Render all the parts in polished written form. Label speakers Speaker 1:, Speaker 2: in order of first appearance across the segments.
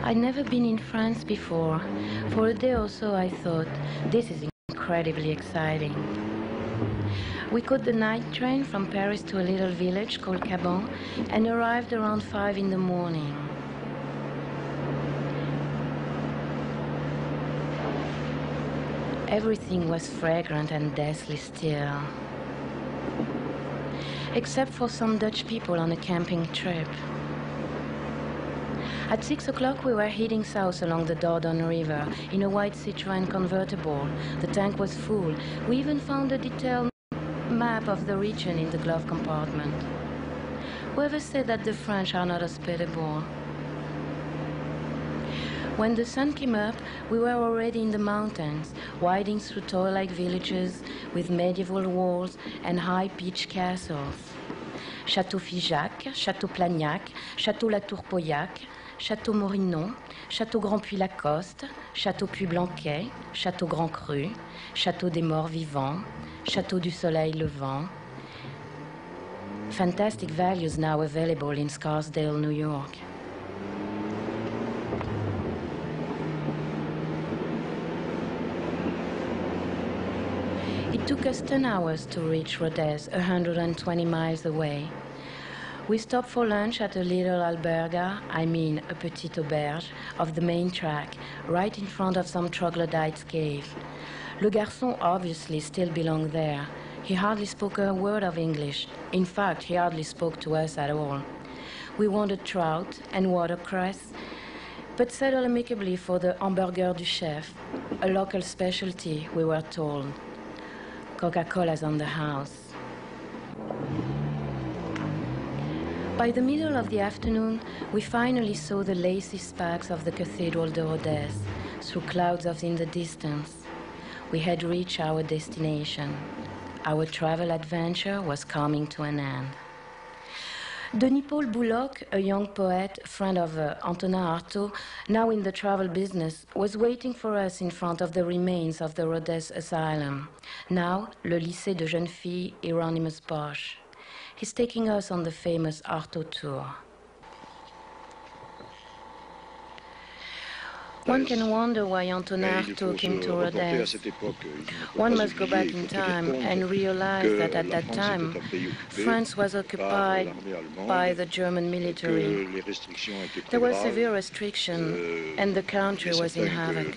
Speaker 1: I'd never been in France before. For a day or so I thought, this is incredibly exciting. We caught the night train from Paris to a little village called Caban and arrived around 5 in the morning. Everything was fragrant and deathly still, except for some Dutch people on a camping trip. At 6 o'clock we were heading south along the Dordogne River in a white Citroën convertible. The tank was full. We even found a detailed map of the region in the glove compartment. Whoever said that the French are not hospitable? When the sun came up, we were already in the mountains, winding through toy-like villages with medieval walls and high pitched castles. Château Figeac, Château Plagnac, Château La Tour-Pauillac, Château Morinon, Château Grand-Puy-Lacoste, Château Puy-Blanquet, Château Grand Cru, Château des Morts Vivants, Château du Soleil Levant. Fantastic values now available in Scarsdale, New York. It took us 10 hours to reach Rodez, 120 miles away. We stopped for lunch at a little alberga, a petite auberge, of the main track, right in front of some troglodyte's cave. Le Garçon obviously still belonged there. He hardly spoke a word of English. In fact, he hardly spoke to us at all. We wanted trout and watercress, but settled amicably for the hamburger du chef, a local specialty, we were told. Coca-Cola's on the house. By the middle of the afternoon, we finally saw the lacy spires of the Cathedral de Rodez through clouds in the distance. We had reached our destination. Our travel adventure was coming to an end. Denis Paul Bouloc, a young poet, friend of Antonin Artaud, now in the travel business, was waiting for us in front of the remains of the Rodez Asylum, now le Lycée de Jeunes Filles Hieronymus Bosch. He's taking us on the famous Artaud tour. One can wonder why Antonin Artaud came to Rodez. One must go back in time and realize that at that time, France was occupied by the German military. There were severe restrictions, and the country was in havoc.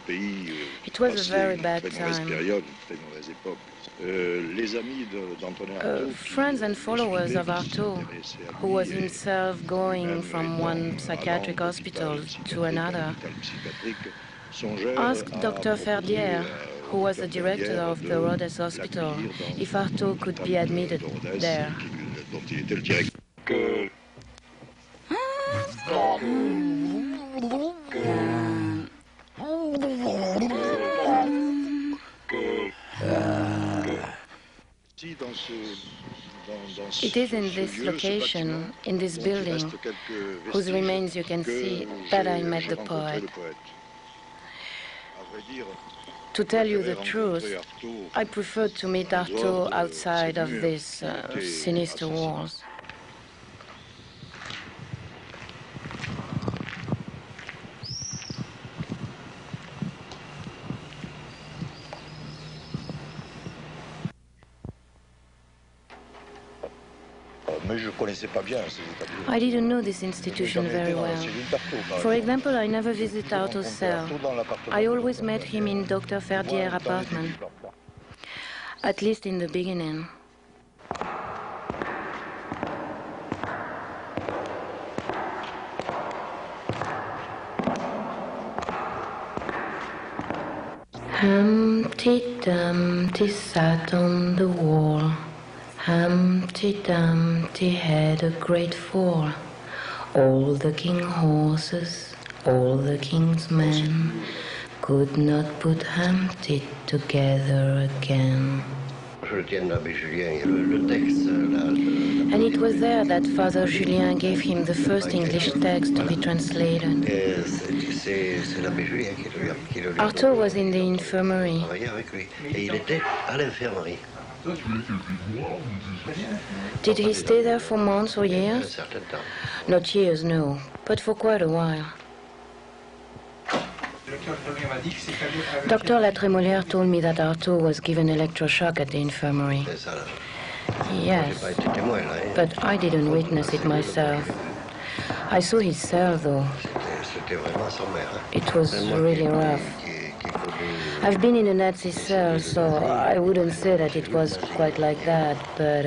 Speaker 1: It was a very bad time. Friends and followers of Artaud, who was himself going from one psychiatric hospital to another, asked Dr. Ferdière, who was the director of the Rodez Hospital, if Artaud could be admitted there. It is in this location, in this building, whose remains you can see, that I met the poet. To tell you the truth, I preferred to meet Artaud outside of these sinister walls. I didn't know this institution very well. For example, I never visited Artaud's cell. I always met him in Dr. Ferdière's apartment, at least in the beginning. Humpty Dumpty sat on the wall. Humpty Dumpty had a great fall. All the king's horses, all the king's men could not put Humpty together again. And it was there that Father Julien gave him the first English text to be translated. Artaud was in the infirmary. Did he stay there for months or years? Not years, no, but for quite a while. Dr. Latremoulaire told me that Artaud was given electroshock at the infirmary. Yes, but I didn't witness it myself. I saw his cell, though. It was really rough. I've been in a Nazi cell, so I wouldn't say that it was quite like that, but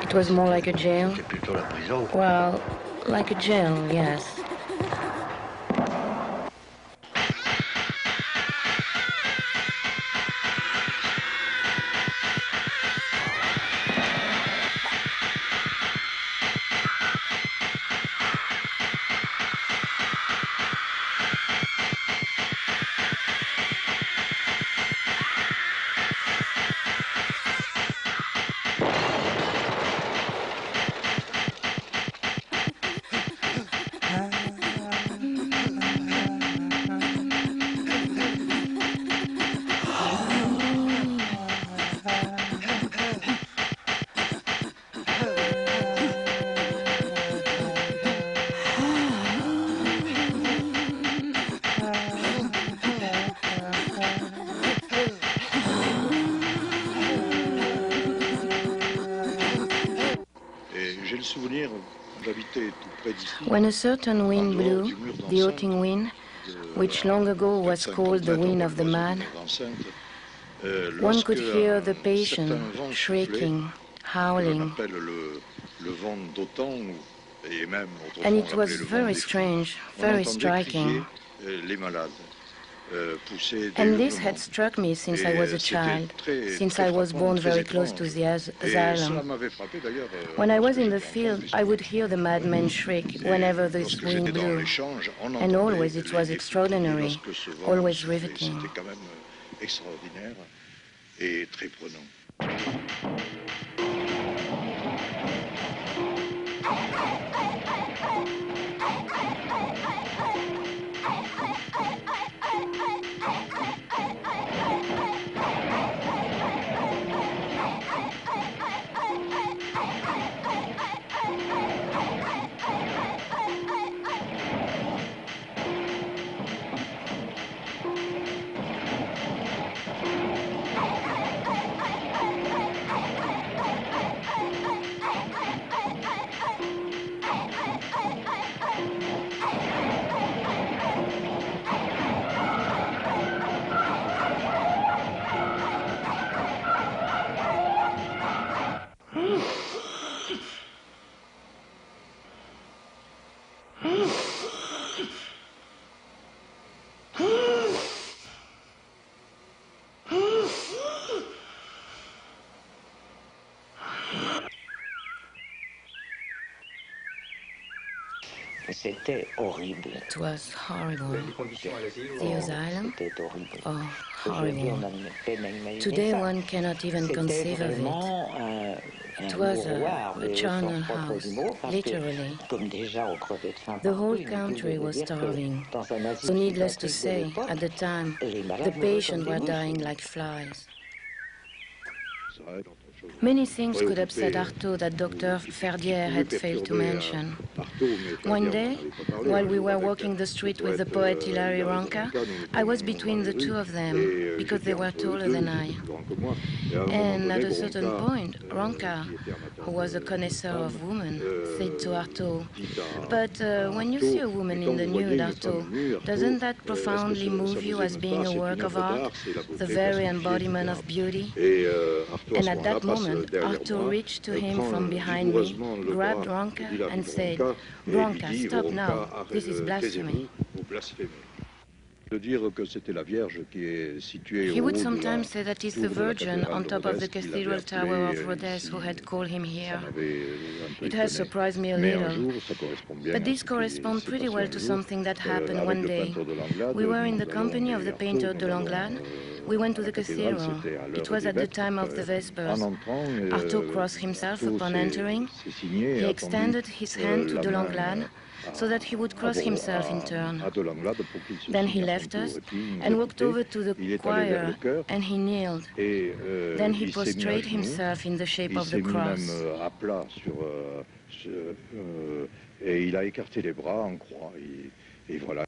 Speaker 1: it was more like a jail. Well, like a jail, yes. When a certain wind blew, the Hautting wind, which long ago was called the wind of the mad, one could hear the patient shrieking, howling. And it was very strange, very striking. And this had struck me since I was a child, since I was born very close to the asylum. When I was in the field, I would hear the madmen shriek whenever this wind blew. And always it was extraordinary, always riveting.
Speaker 2: C'était horrible.
Speaker 1: It was horrible. The asylum? Oh, horrible. Today one cannot even conceive of it. It was a charnel house, literally. The whole country was starving. So needless to say, at the time, the patients were dying like flies. Many things could upset Artaud that Dr. Ferdière had failed to mention. One day, while we were walking the street with the poet Hilary Ronca, I was between the two of them, because they were taller than I. And at a certain point, Ronca, who was a connoisseur of women, said to Artaud, "But when you see a woman in the nude, Artaud, doesn't that profoundly move you as being a work of art, the very embodiment of beauty?" And at that moment, Artaud reached to him from behind me, grabbed Ronca and said, "Ronca, stop now, this is blasphemy." He would sometimes say that it's the Virgin on top of the cathedral tower of Rodez who had called him here. It has surprised me a little. But this corresponds pretty well to something that happened one day. We were in the company of the painter de Langlade. We went to the cathedral. It was at the time of the Vespers. Artaud crossed himself upon entering. He extended his hand to de Langlade, so that he would cross himself in turn. Then he left us and walked over to the choir, and he kneeled. Then he prostrated himself in the shape of the cross.
Speaker 2: Et voilà.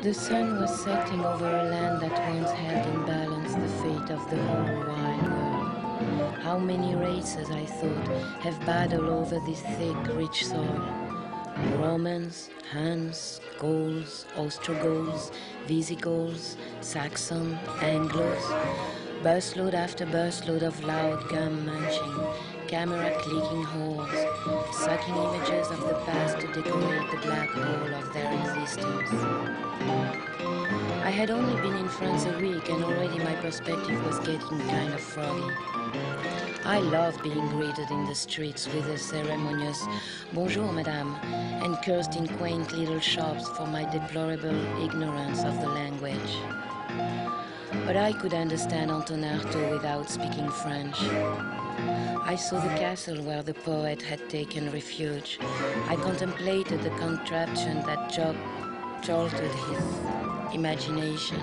Speaker 1: The sun was setting over a land that once held in balance the fate of the whole wide world. How many races, I thought, have battled over this thick, rich soil? Romans, Huns, Gauls, Ostrogoths, Visigoths, Saxon, Anglos. Busload after busload of loud gum munching, camera clicking holes, sucking images of the past to decorate the black hole of their existence. I had only been in France a week and already my perspective was getting kind of froggy. I love being greeted in the streets with a ceremonious "Bonjour, madame," and cursed in quaint little shops for my deplorable ignorance of the language. But I could understand Antonin Artaud without speaking French. I saw the castle where the poet had taken refuge. I contemplated the contraption that jolted his imagination.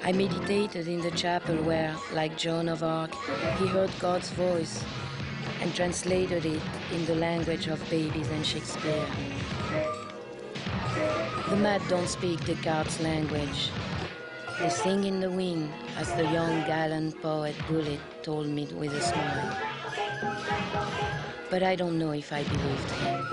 Speaker 1: I meditated in the chapel where, like Joan of Arc, he heard God's voice and translated it in the language of babies and Shakespeare. The mad don't speak Descartes' language. They sing in the wind, as the young gallant poet Bullitt told me with a smile. But I don't know if I believed him.